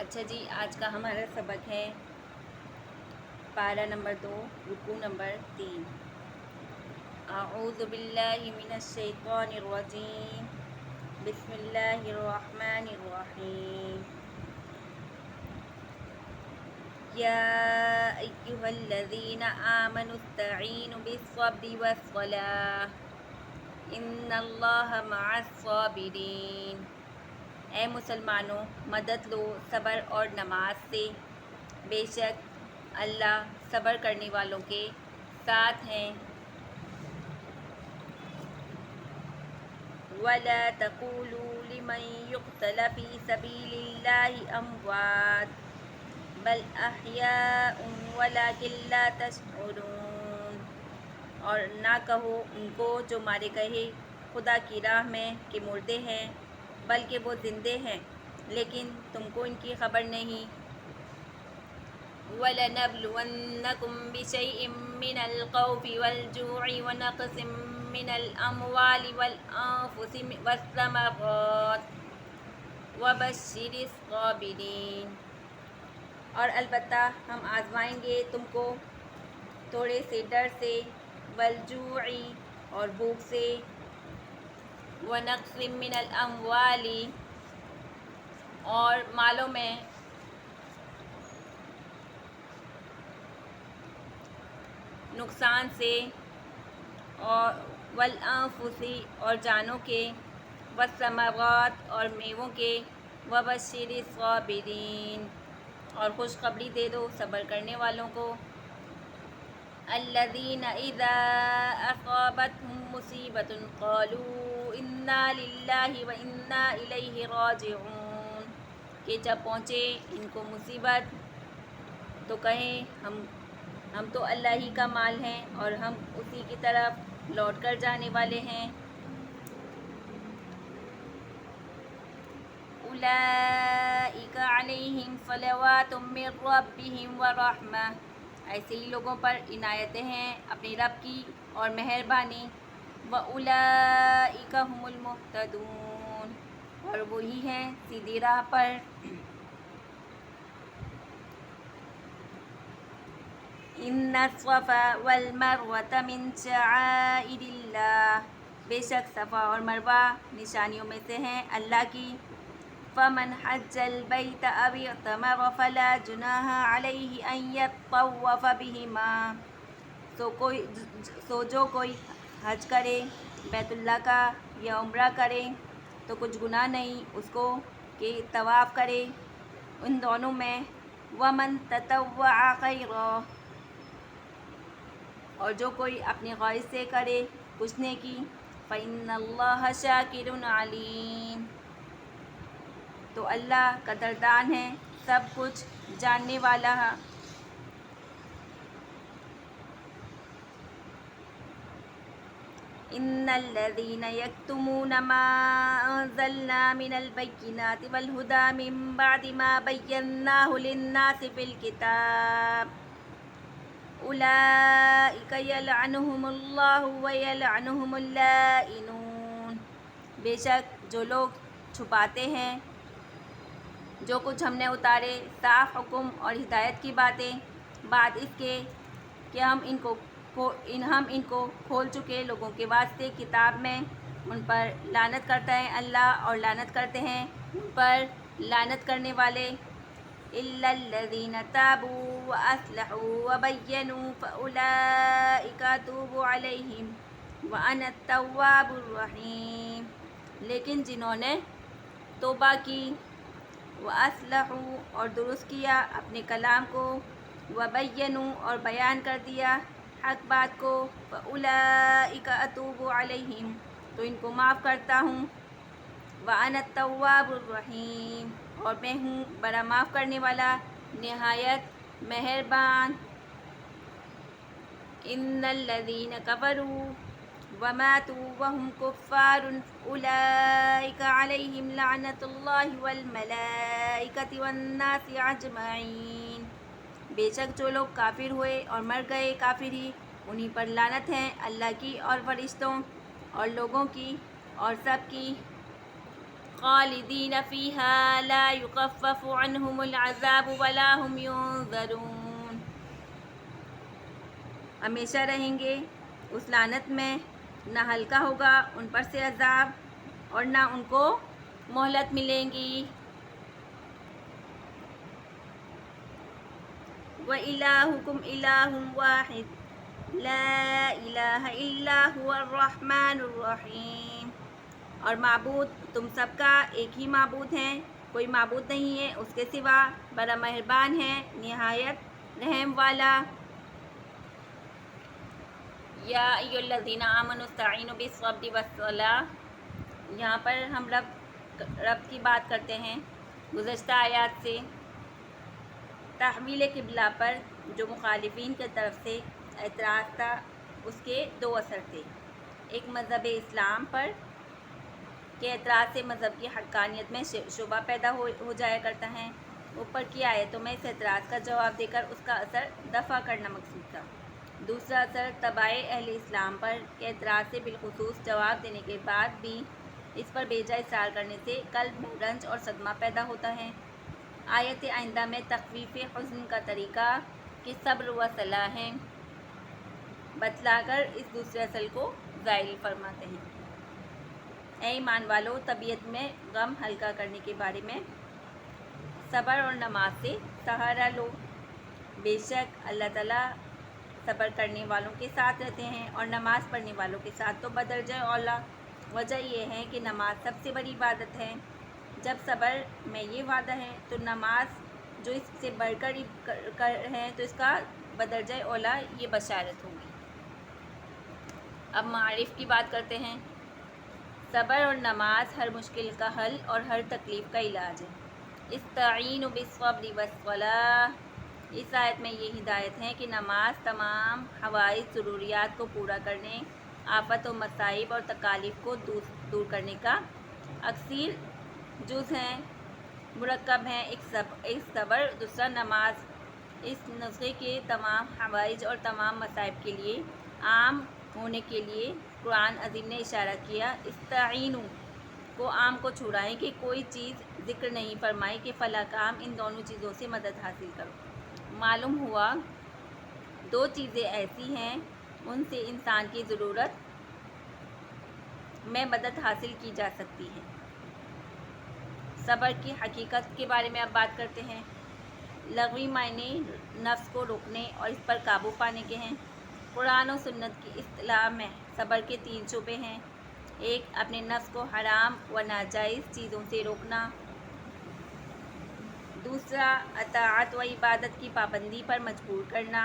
اچھا جی، آج کا ہمارا سبق ہے پارہ نمبر 2، رکوع نمبر 3۔ اعوذ باللہ من الشیطان الرجیم، بسم اللہ الرحمن الرحیم۔ یا ایہا الذین آمنوا استعینوا بالصبر والصلاۃ ان اللہ مع الصابرین۔ اے مسلمانوں، مدد لو صبر اور نماز سے، بے شک اللہ صبر کرنے والوں کے ساتھ ہیں۔ وَلَا تَقُولُوا لِمَن يُقْتَلَ فِي سَبِيلِ اللَّهِ أَمْوَاتٌ بَلْ أَحْيَاءٌ وَلَٰكِن لَّا تَشْعُرُونَ۔ اور نہ کہو ان کو جو مارے گئے خدا کی راہ میں کہ مردے ہیں، بلکہ وہ زندے ہیں لیکن تم کو ان کی خبر نہیں۔ وَلَنَبْلُوَنَّكُم بِشَيْءٍ مِّنَ الْخَوْفِ وَالْجُوعِ وَنَقْصٍ مِّنَ الْأَمْوَالِ وَالْأَنفُسِ وَالثَّمَرَاتِ وَبَشِّرِ الصَّابِرِينَ۔ اور البتہ ہم آزمائیں گے تم کو تھوڑے سے ڈر سے، والجوع اور بھوک سے، وَنَقْصٍ مِّنَ الْأَمْوَالِ اور مالوں میں، نقصان سے، اور والانفس اور جانوں کے، والثمرات اور میووں کے، وبشر الصابرین اور خوشخبری دے دو صبر کرنے والوں کو۔ الذین اذا اصابتهم مصیبۃ قالوا انا للہ وانا الیہ راجعون۔ کہ جب پہنچے ان کو مصیبت تو کہیں ہم تو اللہ ہی کا مال ہیں اور ہم اسی کی طرف لوٹ کر جانے والے ہیں۔ اولئک علیہم صلوات من ربہم ورحمہ۔ ایسے ہی لوگوں پر عنایتیں ہیں اپنے رب کی اور مہربانی۔ وَأُولَئِکَ هُمُ الْمُهْتَدُونَ اور وہی ہیں سیدھی راہ پر۔ ان الصفا والمروۃ من شعائر اللہ۔ بے شک صفا اور مروہ نشانیوں میں سے ہیں اللہ کی۔ فمن حج البیت او اعتمر فلا جناح علیہ ان یطوف بہما۔ سو جو کوئی حج کرے بیت اللہ کا یا عمرہ کرے تو کچھ گناہ نہیں اس کو کہ طواف کرے ان دونوں میں۔ ومن تطوع خیرا اور جو کوئی اپنی خواہش سے کرے کچھ نیکی، فإن اللہ شاکر علیم تو اللہ قدردان ہے، سب کچھ جاننے والا ہے۔ ان الذین یکتمون ما انزلنا من البینات والہدی من بعد ما بیناہ للناس فی الکتاب اولئک یلعنہم اللہ ویلعنہم اللاعنون۔ بے شک جو لوگ چھپاتے ہیں جو کچھ ہم نے اتارے صاف حکم اور ہدایت کی باتیں بعد اس کے کہ ہم ان کو کھول چکے لوگوں کے واسطے کتاب میں، ان پر لعنت کرتا ہے اللہ اور لعنت کرتے ہیں ان پر لعنت کرنے والے۔ الا الذین تابوا واصلحوا وبینوا فاولئک اتوب علیہم وانا التواب الرحیم۔ لیکن جنہوں نے توبہ کی، واصلحوا اور درست کیا اپنے کلام کو، وبینوا اور بیان کر دیا حق بات کو، فاولئک اتوب علیہم تو ان کو معاف کرتا ہوں، وانا التواب الرحیم اور میں ہوں بڑا معاف کرنے والا نہایت مہربان۔ ان الذین کفروا وماتوا وهم کفار اولئک علیہم لعنۃ اللہ والملائکۃ والناس اجمعین۔ بے شک جو لوگ کافر ہوئے اور مر گئے کافر ہی انہی پر لعنت ہے اللہ کی اور فرشتوں اور لوگوں کی اور سب کی۔ خالدین فیہا لا یخفف عنہم العذاب ولا هم ینظرون، ہمیشہ رہیں گے اس لعنت میں، نہ ہلکا ہوگا ان پر سے عذاب اور نہ ان کو مہلت ملیں گی۔ وَإِلَٰهُكُمْ إِلَٰهٌ وَاحِدٌ لَا إِلَٰهَ إِلَّا هُوَ الرَّحْمَٰنُ الرَّحِيمُ، اور معبود تم سب کا ایک ہی معبود ہے، کوئی معبود نہیں ہے اس کے سوا، بڑا مہربان ہے نہایت رحم والا۔ یا ایھا الذین آمنوا استعینوا بالصبر والصلاۃ، یہاں پر ہم رب کی بات کرتے ہیں گزشتہ آیات سے۔ تحویل قبلہ پر جو مخالفین کی طرف سے اعتراض تھا، اس کے دو اثر تھے۔ ایک مذہب اسلام پر کے اعتراض سے مذہب کی حقانیت میں شبہ پیدا ہو جایا کرتا ہے، اوپر کی آیتوں میں اس اعتراض کا جواب دے کر اس کا اثر دفع کرنا مقصود تھا۔ دوسرا اثر تبع اہل اسلام پر کے اعتراض سے بالخصوص جواب دینے کے بعد بھی اس پر بیجا اصرار کرنے سے قلب میں رنج اور صدمہ پیدا ہوتا ہے۔ آیت آئندہ میں تخفیف حزن کا طریقہ کہ صبر و صلاح ہے بتلا کر اس دوسرے اصل کو زائل فرماتے ہیں۔ اے ایمان والو، طبیعت میں غم ہلکا کرنے کے بارے میں صبر اور نماز سے سہارا لو، بے شک اللہ تعالیٰ صبر کرنے والوں کے ساتھ رہتے ہیں اور نماز پڑھنے والوں کے ساتھ تو بدرجہ اولیٰ۔ وجہ یہ ہے کہ نماز سب سے بڑی عبادت ہے۔ جب صبر میں یہ وعدہ ہے تو نماز جو اس سے بڑھ کر ہے تو اس کا بدرجہ اولیٰ یہ بشارت ہوگی۔ اب معارف کی بات کرتے ہیں۔ صبر اور نماز ہر مشکل کا حل اور ہر تکلیف کا علاج ہے۔ استعینوا بالصبر والصلاۃ، اس آیت میں یہ ہدایت ہے کہ نماز تمام حوائج ضروریات کو پورا کرنے، آفت و مصائب اور تکالیف کو دور کرنے کا اکثیر جز ہے، مرکب ہے۔ ایک صبر، دوسرا نماز۔ اس نسخے کے تمام حوائج اور تمام مصائب کے لیے عام ہونے کے لیے قرآن عظیم نے اشارہ کیا۔ استعینوا کو عام کو چھڑائیں کہ کوئی چیز ذکر نہیں فرمائی کہ فلاں کام ان دونوں چیزوں سے مدد حاصل کرو۔ معلوم ہوا دو چیزیں ایسی ہیں ان سے انسان کی ضرورت میں مدد حاصل کی جا سکتی ہے۔ صبر کی حقیقت کے بارے میں اب بات کرتے ہیں۔ لغوی معنی نفس کو روکنے اور اس پر قابو پانے کے ہیں۔ قرآن و سنت کی اصطلاح میں صبر کے 3 شعبے ہیں۔ ایک، اپنے نفس کو حرام و ناجائز چیزوں سے روکنا۔ دوسرا، اطاعت و عبادت کی پابندی پر مجبور کرنا۔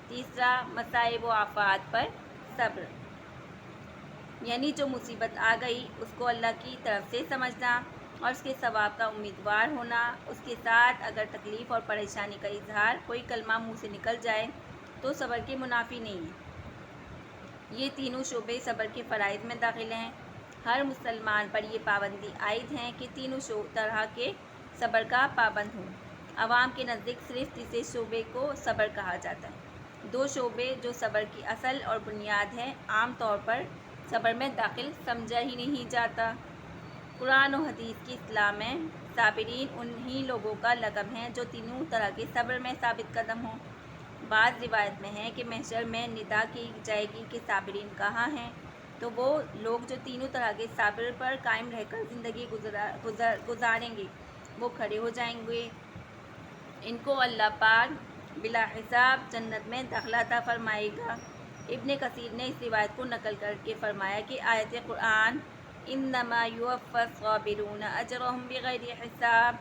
تیسرا، مصائب و آفات پر صبر، یعنی جو مصیبت آ گئی اس کو اللہ کی طرف سے سمجھنا اور اس کے ثواب کا امیدوار ہونا، اس کے ساتھ اگر تکلیف اور پریشانی کا اظہار، کوئی کلمہ منہ سے نکل جائے تو صبر کے منافی نہیں ہے۔ یہ تینوں شعبے صبر کے فرائض میں داخل ہیں۔ ہر مسلمان پر یہ پابندی عائد ہے کہ تینوں طرح کے صبر کا پابند ہوں۔ عوام کے نزدیک صرف تیسرے شعبے کو صبر کہا جاتا ہے۔ 2 شعبے جو صبر کی اصل اور بنیاد ہیں عام طور پر صبر میں داخل سمجھا ہی نہیں جاتا۔ قرآن و حدیث کی اصطلاح میں صابرین انہی لوگوں کا لقب ہے جو تینوں طرح کے صبر میں ثابت قدم ہوں۔ بعض روایت میں ہے کہ محشر میں ندا کی جائے گی کہ صابرین کہاں ہیں، تو وہ لوگ جو تینوں طرح کے صبر پر قائم رہ کر زندگی گزاریں گے وہ کھڑے ہو جائیں گے، ان کو اللہ پاک بلا حساب جنت میں داخلہ عطا فرمائے گا۔ ابن کثیر نے اس روایت کو نقل کر کے فرمایا کہ آیت قرآن انما یوفی الصابرون اجرهم بغیر حساب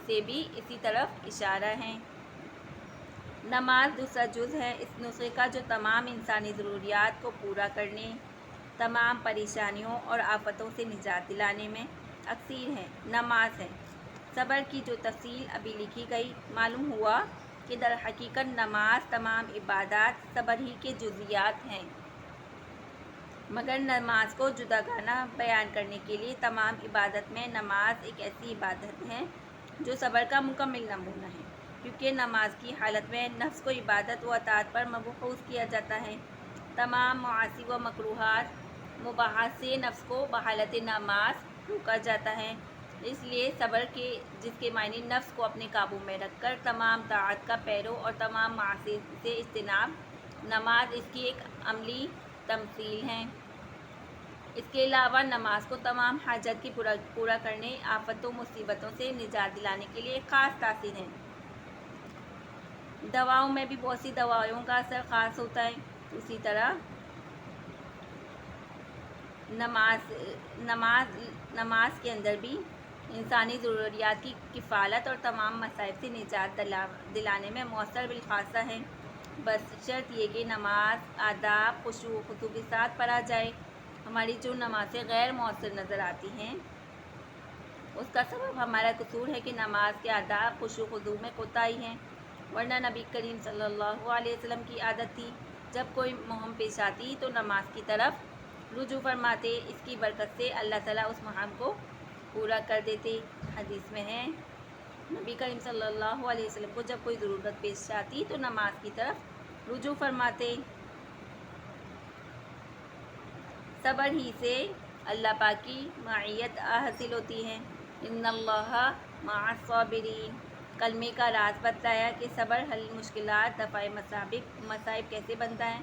سے بھی اسی طرف اشارہ ہے۔ نماز دوسرا جز ہے اس نسخے کا جو تمام انسانی ضروریات کو پورا کرنے، تمام پریشانیوں اور آفتوں سے نجات دلانے میں اکثیر ہے۔ نماز ہے۔ صبر کی جو تفصیل ابھی لکھی گئی، معلوم ہوا کہ در حقیقت نماز تمام عبادات صبر ہی کے جزیات ہیں، مگر نماز کو جداگانہ بیان کرنے کے لیے تمام عبادت میں نماز ایک ایسی عبادت ہے جو صبر کا مکمل نمونہ ہے، کیونکہ نماز کی حالت میں نفس کو عبادت و اطاعت پر مبعوث کیا جاتا ہے۔ تمام معاصی و مکروہات مباحات سے نفس کو بحالت نماز روکا جاتا ہے۔ اس لیے صبر کے جس کے معنی نفس کو اپنے قابو میں رکھ کر تمام طاعت کا پیرو اور تمام معاصی سے اجتناب، نماز اس کی ایک عملی تمثیل ہے۔ اس کے علاوہ نماز کو تمام حاجت کی پورا کرنے، آفتوں مصیبتوں سے نجات دلانے کے لیے ایک خاص تاثیر ہے۔ دواؤں میں بھی بہت سی دوائیوں کا اثر خاص ہوتا ہے، اسی طرح نماز کے اندر بھی انسانی ضروریات کی کفالت اور تمام مصائب سے نجات دلانے میں مؤثر بالخاصہ ہے، بس شرط یہ کہ نماز آداب خشوع و خضوع کے ساتھ پڑھا جائے۔ ہماری جو نمازیں غیر مؤثر نظر آتی ہیں اس کا سبب ہمارا قصور ہے کہ نماز کے آداب خشوع و خضوع میں کوتاہی ہے، ورنہ نبی کریم صلی اللہ علیہ وسلم کی عادت تھی جب کوئی مہم پیش آتی تو نماز کی طرف رجوع فرماتے، اس کی برکت سے اللہ تعالیٰ اس مہم کو پورا کر دیتے۔ حدیث میں ہے نبی کریم صلی اللہ علیہ وسلم کو جب کوئی ضرورت پیش آتی تو نماز کی طرف رجوع فرماتے۔ صبر ہی سے اللہ پاک کی معیت حاصل ہوتی ہے۔ ان اللہ مع الصابرین، کلمے کا راز بتلایا کہ صبر حل مشکلات، دفع مصائب کیسے بنتا ہے۔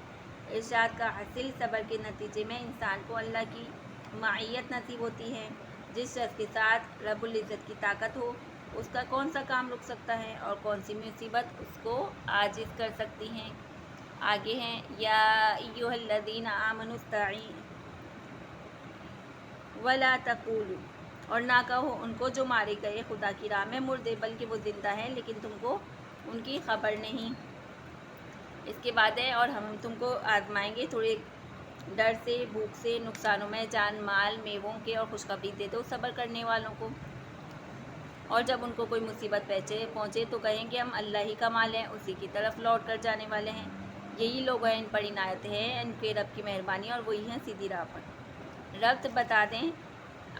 ارشاد کا حاصل صبر کے نتیجے میں انسان کو اللہ کی معیت نصیب ہوتی ہے۔ جس شخص کے ساتھ رب العزت کی طاقت ہو اس کا کون سا کام رک سکتا ہے اور کون سی مصیبت اس کو عاجز کر سکتی ہیں۔ آگے ہیں یا ایھا الذین آمنوا استعینوا ولا تقولوا، اور نہ کہو ان کو جو مارے گئے خدا کی راہ میں مردے، بلکہ وہ زندہ ہیں لیکن تم کو ان کی خبر نہیں۔ اس کے بعد ہے اور ہم تم کو آزمائیں گے تھوڑے ڈر سے، بھوک سے، نقصانوں میں جان مال، میووں کے، اور خوشخبری دے دو صبر کرنے والوں کو۔ اور جب ان کو کوئی مصیبت پہنچے تو کہیں کہ ہم اللہ ہی کا مال ہیں، اسی کی طرف لوٹ کر جانے والے ہیں۔ یہی لوگ ہیں، ان پر عنایت ہے ان کے رب کی مہربانی، اور وہی ہیں سیدھی راہ پر۔ ربط بتا دیں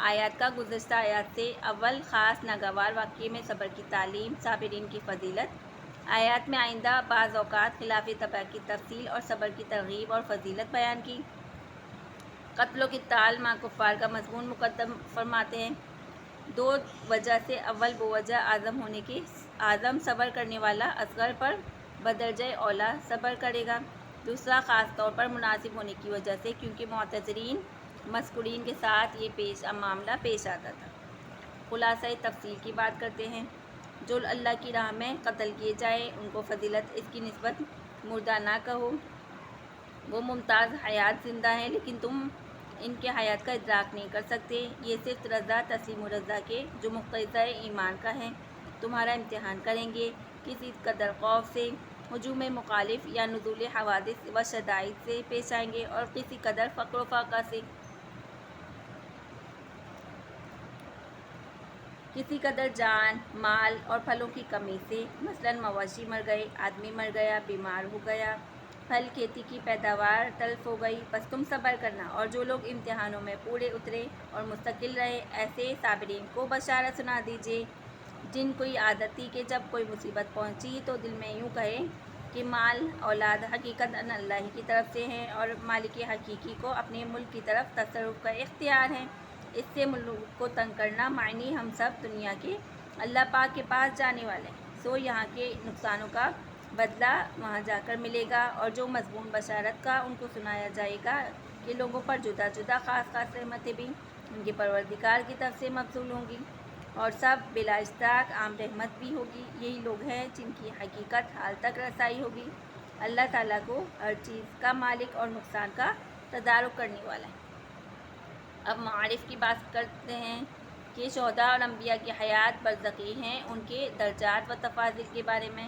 آیات کا گزشتہ آیات سے۔ اول خاص ناگوار واقعے میں صبر کی تعلیم، صابرین کی فضیلت۔ آیات میں آئندہ بعض اوقات خلاف طبع کی تفصیل اور صبر کی ترغیب اور فضیلت بیان کی۔ قتل و قتال مع کفار کا مضمون مقدم فرماتے ہیں۔ دو وجہ سے، اول بوجہ اعظم ہونے کے، اعظم صبر کرنے والا اصغر پر بدرجہ اولیٰ صبر کرے گا۔ دوسرا خاص طور پر مناسب ہونے کی وجہ سے، کیونکہ معتذرین مذکورین کے ساتھ یہ معاملہ پیش آتا تھا۔ خلاصہ تفصیل کی بات کرتے ہیں۔ جو اللہ کی راہ میں قتل کیے جائیں ان کو فضیلت اس کی نسبت مردہ نہ کہو، وہ ممتاز حیات زندہ ہیں لیکن تم ان کے حیات کا ادراک نہیں کر سکتے۔ یہ صرف رضا تسلیم و رضا کے جو مقتضی ایمان کا ہیں تمہارا امتحان کریں گے، کسی قدر خوف سے، ہجوم مخالف یا نزول حوادث و شدائد سے پیش آئیں گے، اور کسی قدر فقر و فاقہ سے، کسی قدر جان مال اور پھلوں کی کمی سے، مثلاً مواشی مر گئے، آدمی مر گیا، بیمار ہو گیا، پھل کھیتی کی پیداوار تلف ہو گئی، بس تم صبر کرنا۔ اور جو لوگ امتحانوں میں پورے اترے اور مستقل رہے، ایسے صابرین کو بشارت سنا دیجیے جن کو عادت تھی کہ جب کوئی مصیبت پہنچی تو دل میں یوں کہے کہ مال اولاد حقیقتاً اللہ ہی کی طرف سے ہیں اور مالک حقیقی کو اپنے ملک کی طرف تصرف کا اختیار ہے۔ اس سے ملک کو تنگ کرنا معنی ہم سب دنیا کے اللہ پاک کے پاس جانے والے ہیں، سو یہاں کے نقصانوں کا بدلہ وہاں جا کر ملے گا۔ اور جو مضمون بشارت کا ان کو سنایا جائے گا کہ لوگوں پر جدا جدا خاص خاص رحمتیں بھی ان کے پروردگار کی طرف سے مبذول ہوں گی، اور سب بلا اشتراک عام رحمت بھی ہوگی۔ یہی لوگ ہیں جن کی حقیقت حال تک رسائی ہوگی۔ اللہ تعالیٰ کو ہر چیز کا مالک اور نقصان کا تدارک کرنے والا ہے۔ اب معارف کی بات کرتے ہیں کہ شہداء اور انبیاء کی حیات برزخی ہیں، ان کے درجات و تفاضل کے بارے میں،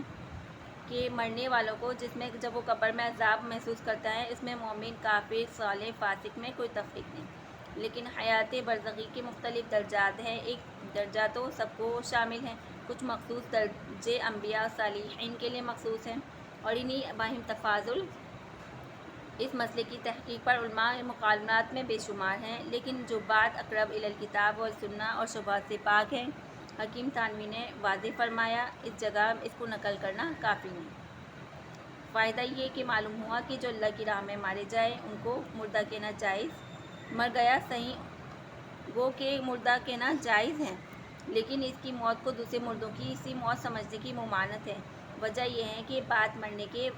کہ مرنے والوں کو جس میں جب وہ قبر میں عذاب محسوس کرتا ہے اس میں مومن، کافر، صالح، فاسق میں کوئی تفریق نہیں، لیکن حیات برزخی کے مختلف درجات ہیں۔ ایک درجہ تو سب کو شامل ہے، کچھ مخصوص درجے انبیاء اور صالحین کے لیے مخصوص ہیں، اور انہی باہم تفاضل اس مسئلے کی تحقیق پر علماء مکالمات میں بے شمار ہیں، لیکن جو بات اقرب الی الکتاب والسنہ اور شبہات سے پاک ہے، حکیم تھانوی نے واضح فرمایا، اس جگہ اس کو نقل کرنا کافی نہیں۔ فائدہ یہ کہ معلوم ہوا کہ جو اللہ کی راہ میں مارے جائیں ان کو مردہ کہنا جائز، مر گیا صحیح گو کہ مردہ کہنا جائز ہے، لیکن اس کی موت کو دوسرے مردوں کی اسی موت سمجھنے کی ممانعت ہے۔ وجہ یہ ہے کہ بعد مرنے کے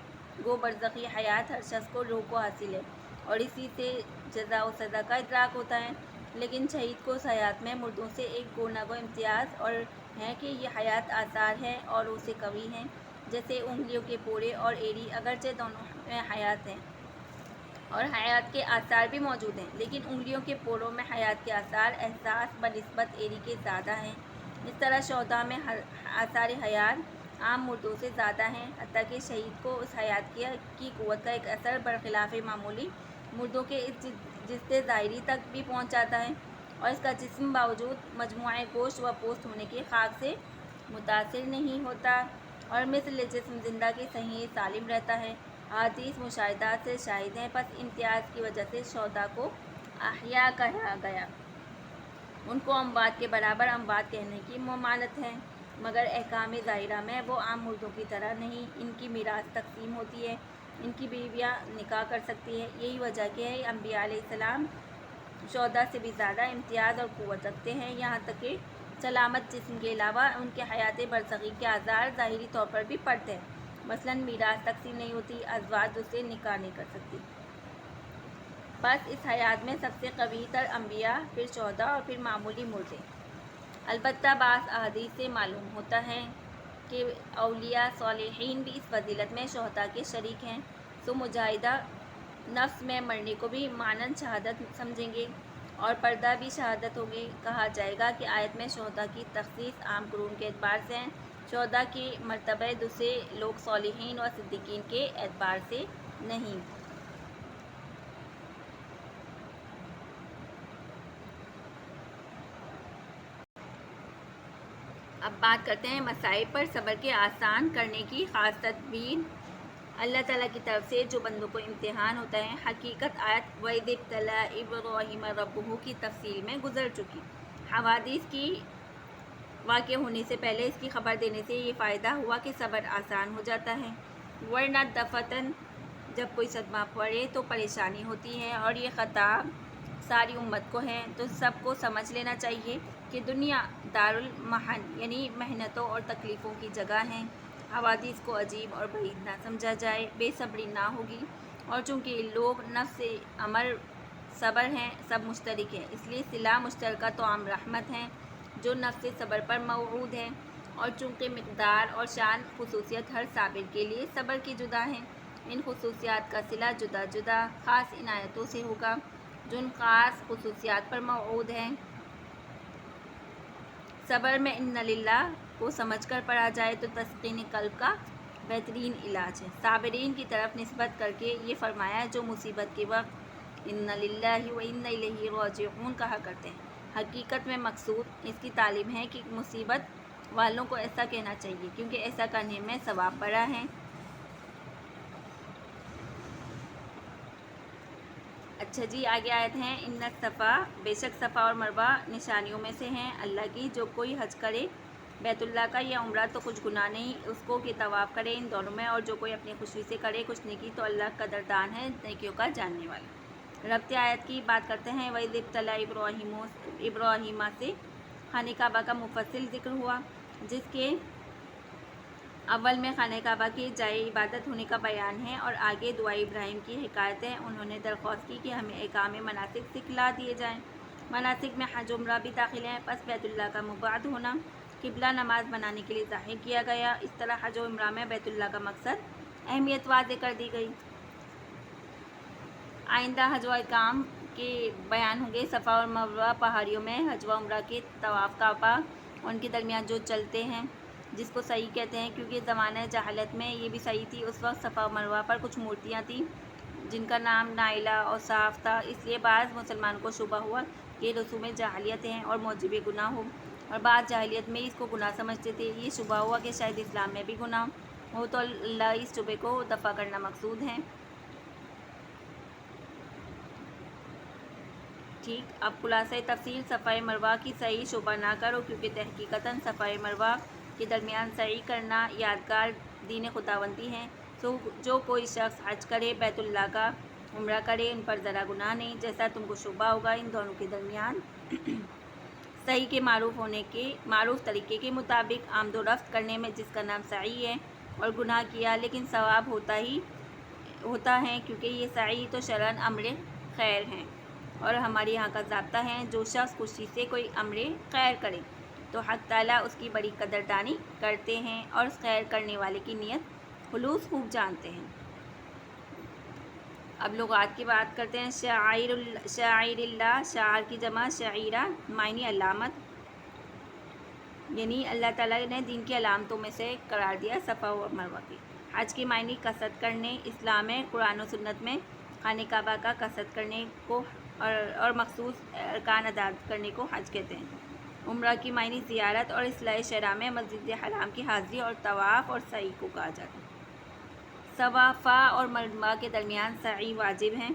گو برزخی حیات ہر شخص کو روح کو حاصل ہے اور اسی سے جزا و سزا کا ادراک ہوتا ہے، لیکن شہید کو اس حیات میں مردوں سے ایک گو نہ گو امتیاز اور ہے کہ یہ حیات آثار ہے اور اسے قوی ہیں، جیسے انگلیوں کے پورے اور ایڑی، اگرچہ دونوں میں حیات ہیں اور حیات کے آثار بھی موجود ہیں، لیکن انگلیوں کے پوروں میں حیات کے آثار احساس بنسبت ایڑی کے زیادہ ہیں۔ اس طرح شہداء میں آثار حیات عام مردوں سے زیادہ ہیں، حتیٰ کہ شہید کو اس حیات کی قوت کا ایک اثر برخلاف معمولی مردوں کے اس جسد ظاہری تک بھی پہنچ جاتا ہے اور اس کا جسم باوجود مجموعہ گوشت و پوست ہونے کی خاک سے متاثر نہیں ہوتا اور مثل جسم زندہ کے صحیح سالم رہتا ہے۔ احادیث مشاہدات سے شاہد ہیں، پس امتیاز کی وجہ سے شہداء کو احیاء کہا گیا۔ ان کو اموات کے برابر اموات کہنے کی ممانعت ہے، مگر احکام ظاہرہ میں وہ عام مردوں کی طرح نہیں، ان کی میراث تقسیم ہوتی ہے، ان کی بیویاں نکاح کر سکتی ہیں۔ یہی وجہ کہ انبیاء علیہ السلام شہداء سے بھی زیادہ امتیاز اور قوت رکھتے ہیں، یہاں تک کہ سلامت جسم کے علاوہ ان کے حیات برزخی کے آثار ظاہری طور پر بھی پڑتے ہیں۔ مثلاً میراث تقسیم نہیں ہوتی، ازواج اس سے نکاح نہیں کر سکتی۔ بس اس حیات میں سب سے قوی تر انبیاء، پھر شہداء اور پھر معمولی مردے۔ البتہ بعض احادیث سے معلوم ہوتا ہے کہ اولیاء صالحین بھی اس فضیلت میں شہداء کے شریک ہیں، سو مجاہدہ نفس میں مرنے کو بھی مانند شہادت سمجھیں گے اور پردہ بھی شہادت ہوگے۔ کہا جائے گا کہ آیت میں شہداء کی تخصیص عام قرون کے اعتبار سے ہے، شہداء کی مرتبہ دوسرے لوگ صالحین و صدیقین کے اعتبار سے نہیں۔ اب بات کرتے ہیں مسائل پر صبر کے آسان کرنے کی خاص تدبیر اللہ تعالیٰ کی طرف سے جو بندوں کو امتحان ہوتا ہے۔ حقیقت آیت وَإِذِ ابْتَلَىٰ إِبْرَاهِيمَ رَبُّهُ کی تفصیل میں گزر چکی۔ حوادث کی واقع ہونے سے پہلے اس کی خبر دینے سے یہ فائدہ ہوا کہ صبر آسان ہو جاتا ہے، ورنہ دفعتاً جب کوئی صدمہ پڑے تو پریشانی ہوتی ہے، اور یہ خطاب ساری امت کو ہے، تو سب کو سمجھ لینا چاہیے کہ دنیا دارالمحن یعنی محنتوں اور تکلیفوں کی جگہ ہے۔ حوادث کو عجیب اور بعید نہ سمجھا جائے، بے صبری نہ ہوگی، اور چونکہ لوگ نفس امر صبر ہیں، سب مشترک ہیں، اس لیے صلہ مشترکہ تو عام رحمت ہے جو نفس صبر پر موعود ہے، اور چونکہ مقدار اور شان خصوصیت ہر صابر کے لیے صبر کی جدا ہے، ان خصوصیات کا صلہ جدا جدا خاص عنایتوں سے ہوگا جو ان خاص خصوصیات پر موعود ہیں۔ صبر میں ان للہ کو سمجھ کر پڑھا جائے تو تسکین قلب کا بہترین علاج ہے۔ صابرین کی طرف نسبت کر کے یہ فرمایا جو مصیبت کے وقت ان للہ و انا الیہ راجعون کہا کرتے ہیں۔ حقیقت میں مقصود اس کی تعلیم ہے کہ مصیبت والوں کو ایسا کہنا چاہیے، کیونکہ ایسا کرنے میں ثواب بڑا ہے۔ اچھا جی، آگے آیت ہیں ان الصفا، بے شک صفا اور مروہ نشانیوں میں سے ہیں اللہ کی، جو کوئی حج کرے بیت اللہ کا یا عمرہ تو کچھ گناہ نہیں اس کو کہ طواف کرے ان دونوں میں، اور جو کوئی اپنی خوشی سے کرے کچھ نیکی تو اللہ قدردان ہے نیکیوں کا جاننے والا۔ ربط آیت کی بات کرتے ہیں۔ وَإِذِ ابْتَلَىٰ ابراہیم سے خانہ کعبہ کا مفصل ذکر ہوا، جس کے اول میں خانہ کعبہ کی جائے عبادت ہونے کا بیان ہے، اور آگے دعائے ابراہیم کی حکایت ہے۔ انہوں نے درخواست کی کہ ہمیں احکام مناسک سکھلا دیے جائیں۔ مناسک میں حج عمرہ بھی داخل ہیں، پس بیت اللہ کا مبعد ہونا قبلہ نماز بنانے کے لیے ظاہر کیا گیا۔ اس طرح حج و عمرہ میں بیت اللہ کا مقصد اہمیت واضح کر دی گئی۔ آئندہ حج و احکام کے بیان ہوں گے۔ صفا اور مروہ پہاڑیوں میں حج و عمرہ کے طواف کعبہ اور ان کے درمیان جو چلتے ہیں جس کو صحیح کہتے ہیں، کیونکہ زمانہ جہالت میں یہ بھی صحیح تھی۔ اس وقت صفا و مروہ پر کچھ مورتیاں تھیں جن کا نام نائلہ اور صاف تھا، اس لیے بعض مسلمان کو شبہ ہوا کہ یہ رسوم جاہلیت ہیں اور موجب گناہ ہو، اور بعض جاہلیت میں اس کو گناہ سمجھتے تھے۔ یہ شبہ ہوا کہ شاید اسلام میں بھی گناہ ہو، تو اللہ اس شبہ کو دفع کرنا مقصود ہے۔ ٹھیک، اب خلاصہ تفصیل صفا مروہ کی صحیح شبہ نہ کرو، کیونکہ تحقیقتاً صفا مروہ کے درمیان سعی کرنا یادگار دین خداوندی ہے۔ سو جو کوئی شخص حج کرے بیت اللہ کا عمرہ کرے ان پر ذرا گناہ نہیں، جیسا تم کو شبہ ہوگا ان دونوں کے درمیان صحیح کے معروف طریقے کے مطابق آمد و رفت کرنے میں جس کا نام سعی ہے، اور گناہ کیا لیکن ثواب ہوتا ہے، کیونکہ یہ سعی تو شرعاً امر خیر ہیں، اور ہمارے یہاں کا ضابطہ ہے جو شخص خوشی سے کوئی امر خیر کرے تو حق تعالیٰ اس کی بڑی قدردانی کرتے ہیں اور اس خیر کرنے والے کی نیت خلوص خوب جانتے ہیں۔ اب لغات کی بات کرتے ہیں۔ شعائر اللہ، شعار کی جمع شعیرہ، معنی علامت، یعنی اللہ تعالیٰ نے دین کی علامتوں میں سے قرار دیا صفا و مروہ کی۔ حج کے معنی قصد کرنے، اسلام میں قرآن و سنت میں خانہ کعبہ کا قصد کرنے کو اور مخصوص ارکان ادا کرنے کو حج کہتے ہیں۔ عمرہ کی معنی زیارت، اور اصلاح شرع میں مسجد حرام کی حاضری اور طواف اور سعی کو کہا جاتا ہے۔ صفا اور مروہ کے درمیان سعی واجب ہے،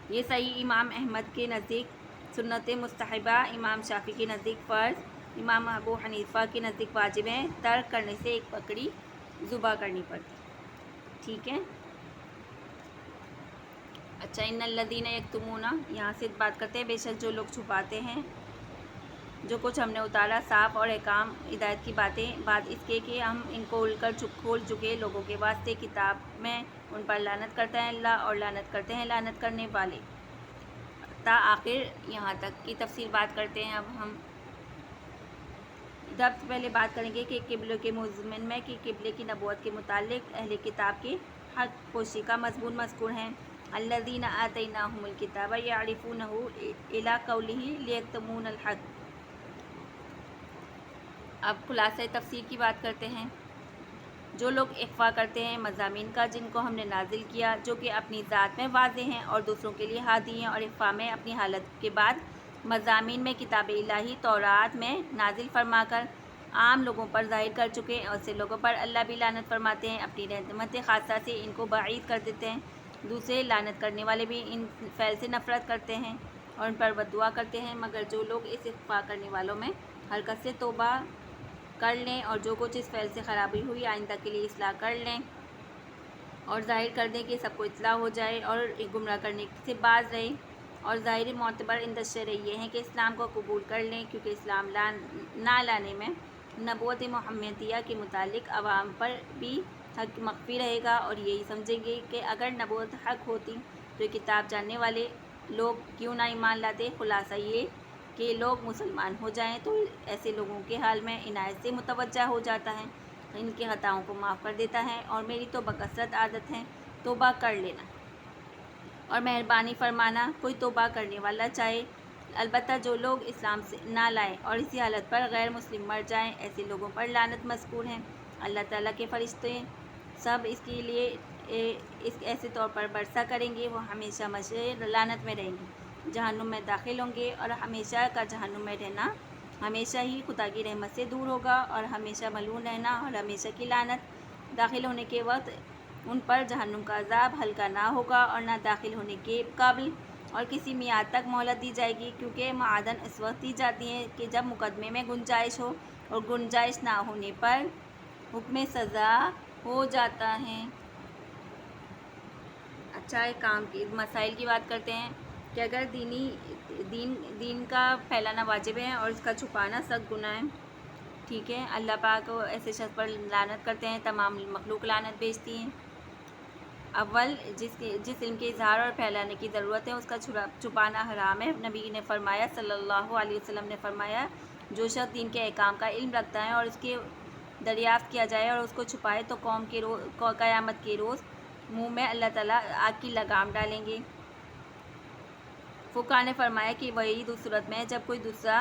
یہ صحیح امام احمد کے نزدیک سنت مستحبہ، امام شافعی کے نزدیک فرض، امام ابو حنیفہ کے نزدیک واجب ہے، ترک کرنے سے ایک بکری ذبح کرنی پڑتی۔ ٹھیک ہے، اچھا، ان الذین یکتمون، یہاں سے بات کرتے ہیں، بے شک جو لوگ چھپاتے ہیں جو کچھ ہم نے اتارا صاف اور احکام ہدایت کی باتیں، بعد اس کے کہ ہم ان کو کھول چکے لوگوں کے واسطے کتاب میں، ان پر لعنت کرتا ہے اللہ اور لعنت کرتے ہیں لعنت کرنے والے، تا آخر یہاں تک کی تفصیل بات کرتے ہیں۔ اب ہم پہلے بات کریں گے کہ قبلے کے مضمن میں کہ قبلے کی نبوت کے متعلق اہل کتاب کی حق پوشی کا مضمون مذکور ہے۔ الذین آتیناہم الکتاب یعرفونہ الی قولہ لیکتمون الحق۔ اب خلاصہ تفسیر کی بات کرتے ہیں۔ جو لوگ اخفا کرتے ہیں مضامین کا جن کو ہم نے نازل کیا، جو کہ اپنی ذات میں واضح ہیں اور دوسروں کے لیے ہادی ہیں، اور اخفا میں اپنی حالت کے بعد مضامین میں کتاب الہی تورات میں نازل فرما کر عام لوگوں پر ظاہر کر چکے، ایسے لوگوں پر اللہ بھی لعنت فرماتے ہیں، اپنی رحمت خاصہ سے ان کو بعید کر دیتے ہیں۔ دوسرے لعنت کرنے والے بھی ان فعل سے نفرت کرتے ہیں اور ان پر بددعا کرتے ہیں، مگر جو لوگ اس اخفا کرنے والوں میں حرکت سے توبہ کر لیں اور جو کچھ اس فعل سے خرابی ہوئی آئندہ کے لیے اصلاح کر لیں اور ظاہر کر دیں کہ سب کو اطلاع ہو جائے اور گمراہ کرنے سے باز رہیں، اور ظاہر معتبر عند الشرع یہ ہے کہ اسلام کو قبول کر لیں، کیونکہ اسلام نہ لانے میں نبوت محمدیہ کے متعلق عوام پر بھی حق مخفی رہے گا، اور یہی سمجھیں گے کہ اگر نبوت حق ہوتی تو کتاب جاننے والے لوگ کیوں نہ ایمان لاتے۔ خلاصہ یہ کہ لوگ مسلمان ہو جائیں تو ایسے لوگوں کے حال میں عنایت سے متوجہ ہو جاتا ہے، ان کی خطاؤں کو معاف کر دیتا ہے، اور میری تو بکثرت عادت ہے توبہ کر لینا اور مہربانی فرمانا، کوئی توبہ کرنے والا چاہے۔ البتہ جو لوگ اسلام سے نہ لائیں اور اسی حالت پر غیر مسلم مر جائیں، ایسے لوگوں پر لعنت مذکور ہے۔ اللہ تعالیٰ کے فرشتے سب اس کے لیے ایسے طور پر برسا کریں گے، وہ ہمیشہ مشہور لعنت میں رہیں گے، جہنم میں داخل ہوں گے، اور ہمیشہ کا جہنم میں رہنا ہمیشہ ہی خدا کی رحمت سے دور ہوگا، اور ہمیشہ ملعون رہنا اور ہمیشہ کی لعنت، داخل ہونے کے وقت ان پر جہنم کا عذاب ہلکا نہ ہوگا اور نہ داخل ہونے کے قبل، اور کسی میعاد تک مہلت دی جائے گی، کیونکہ معادن اس وقت دی جاتی ہیں کہ جب مقدمے میں گنجائش ہو، اور گنجائش نہ ہونے پر حکم سزا ہو جاتا ہے۔ اچھا، کام کی مسائل کی بات کرتے ہیں کہ اگر دین کا پھیلانا واجب ہے اور اس کا چھپانا سخت گناہ ہے، ٹھیک ہے، اللہ پاک ایسے شخص پر لعنت کرتے ہیں، تمام مخلوق لعنت بھیجتی ہیں۔ اول جس علم کے اظہار اور پھیلانے کی ضرورت ہے اس کا چھپانا حرام ہے۔ نبی نے فرمایا صلی اللہ علیہ وسلم نے فرمایا، جو شخص دین کے احکام کا علم رکھتا ہے اور اس کے دریافت کیا جائے اور اس کو چھپائے تو قیامت کے روز منہ میں اللہ تعالیٰ آگ کی لگام ڈالیں گے۔ فقہاء نے فرمایا کہ وعید اس صورت میں ہے جب کوئی دوسرا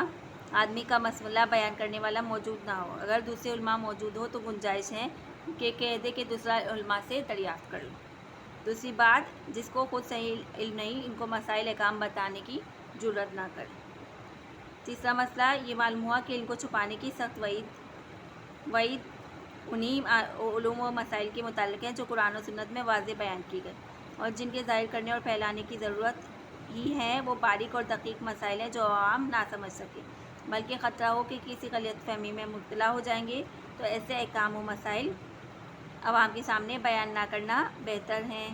آدمی کا مسئلہ بیان کرنے والا موجود نہ ہو، اگر دوسرے علماء موجود ہو تو گنجائش ہے کہ کہہ دے کہ دوسرا علماء سے دریافت کر لو۔ دوسری بات، جس کو خود صحیح علم نہیں ان کو مسائل احکام بتانے کی جرات نہ کرے۔ تیسرا مسئلہ یہ معلوم ہوا کہ ان کو چھپانے کی سخت وعید انہی علوم و مسائل کے متعلق ہیں جو قرآن و سنت میں واضح بیان کی گئے اور جن کے ظاہر کرنے اور پھیلانے کی ضرورت ہی ہے۔ وہ باریک اور دقیق مسائل ہیں جو عوام نہ سمجھ سکے، بلکہ خطرہ ہو کہ کسی غلط فہمی میں مبتلا ہو جائیں گے، تو ایسے احکام و مسائل عوام کے سامنے بیان نہ کرنا بہتر ہے۔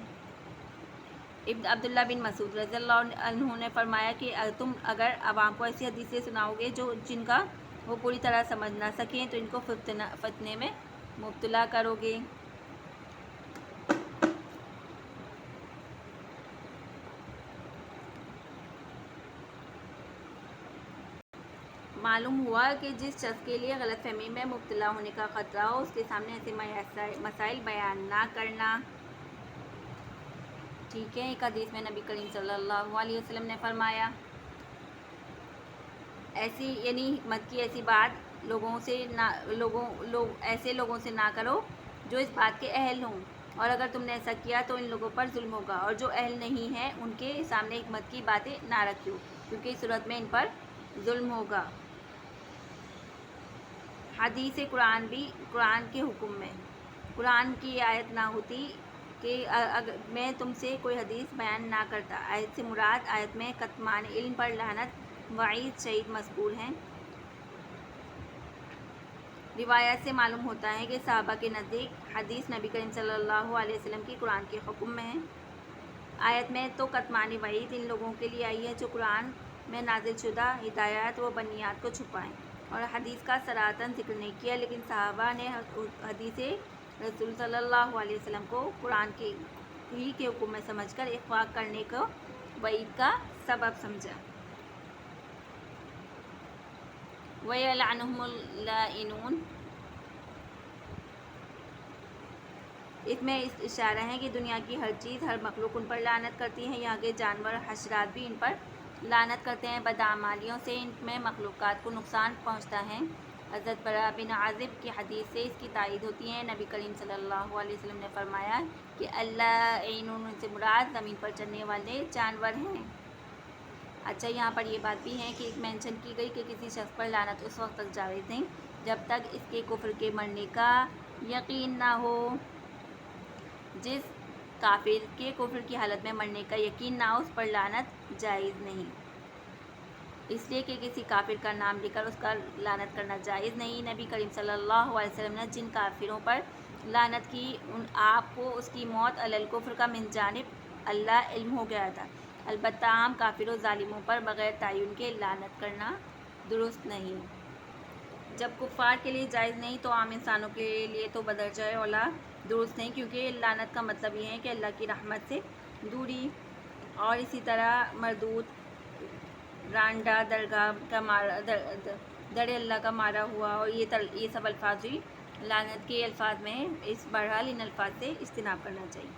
ابن عبداللہ بن مسعود رضی اللہ عنہ نے فرمایا کہ تم اگر عوام کو ایسی حدیثیں سناؤ گے جن کا وہ پوری طرح سمجھ نہ سکیں تو ان کو فتنے میں مبتلا کرو گے۔ معلوم ہوا کہ جس شخص کے لیے غلط فہمی میں مبتلا ہونے کا خطرہ ہو اس کے سامنے ایسے مسائل بیان نہ کرنا۔ ٹھیک ہے، ایک حدیث میں نبی کریم صلی اللہ علیہ وسلم نے فرمایا ایسی یعنی حکمت کی ایسی بات ایسے لوگوں سے نہ کرو جو اس بات کے اہل ہوں، اور اگر تم نے ایسا کیا تو ان لوگوں پر ظلم ہوگا، اور جو اہل نہیں ہیں ان کے سامنے حکمت کی باتیں نہ رکھو کیونکہ اس صورت میں ان پر ظلم ہوگا۔ حدیث قرآن بھی قرآن کے حکم میں، قرآن کی آیت نہ ہوتی کہ اگر میں تم سے کوئی حدیث بیان نہ کرتا۔ آیت سے مراد آیت میں کتمان علم پر لعنت، وعید شدید مذکور ہیں۔ روایات سے معلوم ہوتا ہے کہ صحابہ کے نزدیک حدیث نبی کریم صلی اللہ علیہ وسلم کی قرآن کے حکم میں ہے۔ آیت میں تو کتمان وعید ان لوگوں کے لیے آئی ہے جو قرآن میں نازل شدہ ہدایات و بنیات کو چھپائیں، اور حدیث کا صراحتاً ذکر نہیں کیا، لیکن صحابہ نے حدیث رسول صلی اللہ علیہ وسلم کو قرآن کے ہی کے حکم میں سمجھ کر اخفاء کرنے کو وعید کا سبب سمجھا۔ وَيَلْعَنُهُمُ اللَّائِنُونَ، اس میں اشارہ ہے کہ دنیا کی ہر چیز، ہر مخلوق ان پر لعنت کرتی ہے، یہاں کے جانور حشرات بھی ان پر لعنت کرتے ہیں۔ بدعمالیوں سے ان میں مخلوقات کو نقصان پہنچتا ہے۔ حضرت براء بن عازب کی حدیث سے اس کی تائید ہوتی ہے۔ نبی کریم صلی اللہ علیہ وسلم نے فرمایا کہ اللَّائِنُونَ سے مراد زمین پر چلنے والے جانور ہیں۔ اچھا، یہاں پر یہ بات بھی ہے کہ ایک مینشن کی گئی کہ کسی شخص پر لعنت اس وقت تک جائز نہیں جب تک اس کے کفر کے مرنے کا یقین نہ ہو۔ جس کافر کے کفر کی حالت میں مرنے کا یقین نہ ہو اس پر لعنت جائز نہیں، اس لیے کہ کسی کافر کا نام لے کر اس کا لعنت کرنا جائز نہیں۔ نبی کریم صلی اللہ علیہ وسلم نے جن کافروں پر لعنت کی آپ کو اس کی موت علی الکفر کا من جانب اللہ علم ہو گیا تھا، البتہ عام کافر و ظالموں پر بغیر تعین کے لعنت کرنا درست نہیں۔ جب کفار کے لیے جائز نہیں تو عام انسانوں کے لیے تو بدرجہ اولیٰ درست نہیں، کیونکہ لعنت کا مطلب یہ ہے کہ اللہ کی رحمت سے دوری، اور اسی طرح مردود، رانڈا، درگاہ کا مارا، در اللہ کا مارا ہوا، اور یہ سب الفاظ بھی لعنت کے الفاظ میں ہیں۔ اس بہرحال ان الفاظ سے اجتناب کرنا چاہیے۔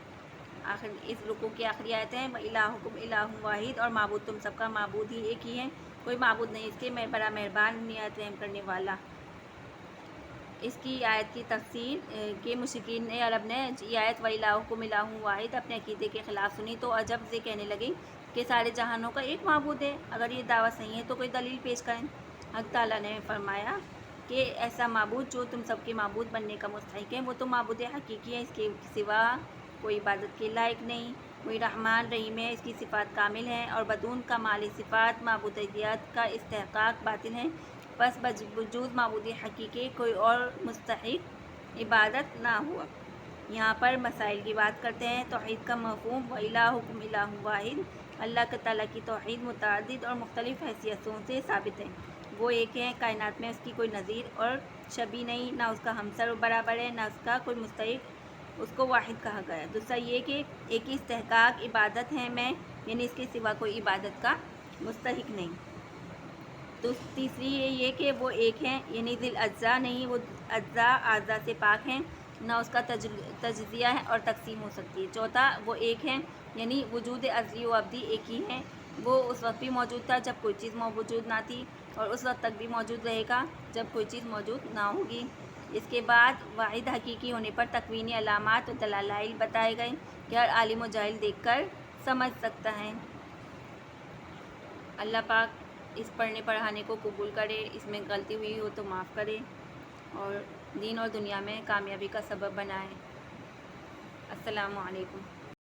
آخر اس رکوع کی آخری آیت ہے وَإِلَٰهُكُمْ إِلَٰهٌ وَاحِدٌ، اور معبود تم سب کا معبود ہی ایک ہی ہے، کوئی معبود نہیں اس کے بڑا مہربان نہایت رحم کرنے والا۔ اس کی آیت کی تفسیر کہ مشرکین عرب نے یہ آیت وَإِلَٰهُكُمْ إِلَٰهٌ وَاحِدٌ اپنے عقیدے کے خلاف سنی تو عجب سے کہنے لگے کہ سارے جہانوں کا ایک معبود ہے، اگر یہ دعویٰ صحیح ہے تو کوئی دلیل پیش کریں۔ حق تعالیٰ نے فرمایا کہ ایسا معبود جو تم سب کے معبود بننے کا مستحق ہے وہ تو معبود حقیقی ہے، اس کے سوا کوئی عبادت کے لائق نہیں، وہی رحمان رحیم ہے، اس کی صفات کامل ہیں، اور بدون کمال صفات معبودیت کا استحقاق باطل ہے، بس بجز معبود حقیقی کوئی اور مستحق عبادت نہ ہوا۔ یہاں پر مسائل کی بات کرتے ہیں۔ توحید کا مفہوم وَإِلَٰهُكُمْ إِلَٰهٌ وَاحِدٌ، اللہ تعالیٰ کی توحید متعدد اور مختلف حیثیتوں سے ثابت ہے، وہ ایک ہے، کائنات میں اس کی کوئی نظیر اور شبیہ نہیں، نہ اس کا ہمسر برابر ہے، نہ اس کا کوئی مستحق، اس کو واحد کہا گیا۔ دوسرا یہ کہ ایک ہی استحقاق عبادت ہے میں، یعنی اس کے سوا کوئی عبادت کا مستحق نہیں۔ تیسری یہ کہ وہ ایک ہیں، یعنی ذی الاجزاء نہیں، وہ اعضاء سے پاک ہیں، نہ اس کا تجزیہ ہے اور تقسیم ہو سکتی ہے۔ چوتھا وہ ایک ہیں، یعنی وجود ازلی و ابدی ایک ہی ہے، وہ اس وقت بھی موجود تھا جب کوئی چیز موجود نہ تھی، اور اس وقت تک بھی موجود رہے گا جب کوئی چیز موجود نہ ہوگی۔ اس کے بعد واحد حقیقی ہونے پر تکوینی علامات و دلائل بتائے گئے کہ ہر عالم و جاہل دیکھ کر سمجھ سکتا ہے۔ اللہ پاک اس پڑھنے پڑھانے کو قبول کرے، اس میں غلطی ہوئی ہو تو معاف کرے، اور دین اور دنیا میں کامیابی کا سبب بنائے۔ السلام علیکم۔